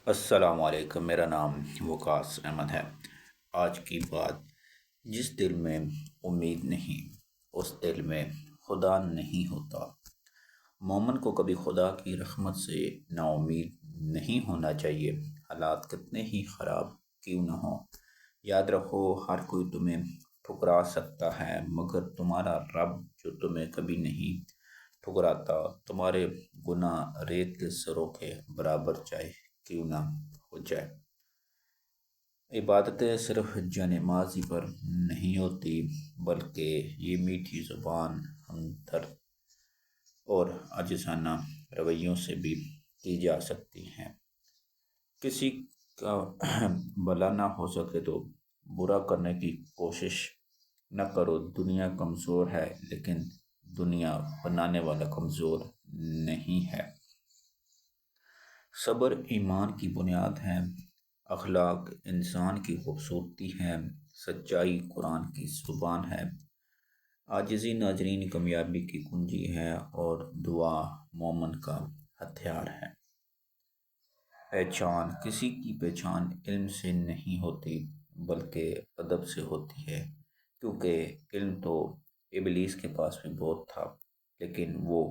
السلام علیکم، میرا نام وقاص احمد ہے۔ آج کی بات، جس دل میں امید نہیں اس دل میں خدا نہیں ہوتا۔ مومن کو کبھی خدا کی رحمت سے نا امید نہیں ہونا چاہیے، حالات کتنے ہی خراب کیوں نہ ہوں۔ یاد رکھو، ہر کوئی تمہیں ٹھکرا سکتا ہے مگر تمہارا رب جو تمہیں کبھی نہیں ٹھکراتا، تمہارے گناہ ریت کے سروں کے برابر چاہے کیوں نہ ہو جائے۔ عبادتیں صرف جانمازی پر نہیں ہوتی، بلکہ یہ میٹھی زبان، ہمدرد اور عاجزانہ رویوں سے بھی کی جا سکتی ہیں۔ کسی کا بھلا نہ ہو سکے تو برا کرنے کی کوشش نہ کرو۔ دنیا کمزور ہے لیکن دنیا بنانے والا کمزور نہیں ہے۔ صبر ایمان کی بنیاد ہے، اخلاق انسان کی خوبصورتی ہے، سچائی قرآن کی زبان ہے، عاجزی ناظرین کامیابی کی کنجی ہے اور دعا مومن کا ہتھیار ہے۔ پہچان، کسی کی پہچان علم سے نہیں ہوتی بلکہ ادب سے ہوتی ہے، کیونکہ علم تو ابلیس کے پاس بھی بہت تھا لیکن وہ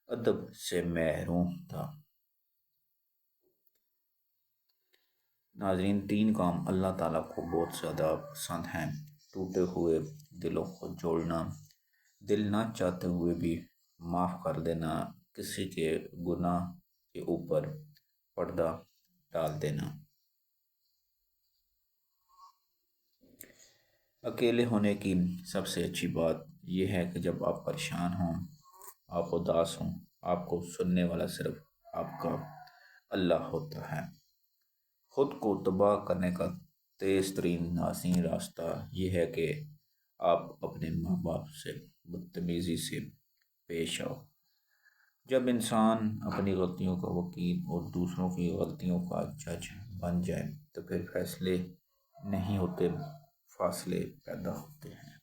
ادب سے محروم تھا۔ ناظرین، تین کام اللہ تعالیٰ کو بہت زیادہ پسند ہیں: ٹوٹے ہوئے دلوں کو جوڑنا، دل نہ چاہتے ہوئے بھی معاف کر دینا، کسی کے گناہ کے اوپر پردہ ڈال دینا۔ اکیلے ہونے کی سب سے اچھی بات یہ ہے کہ جب آپ پریشان ہوں، آپ اداس ہوں، آپ کو سننے والا صرف آپ کا اللہ ہوتا ہے۔ خود کو تباہ کرنے کا تیز ترین آسان راستہ یہ ہے کہ آپ اپنے ماں باپ سے بدتمیزی سے پیش آؤ۔ جب انسان اپنی غلطیوں کا وکیل اور دوسروں کی غلطیوں کا جج بن جائے تو پھر فیصلے نہیں ہوتے، فاصلے پیدا ہوتے ہیں۔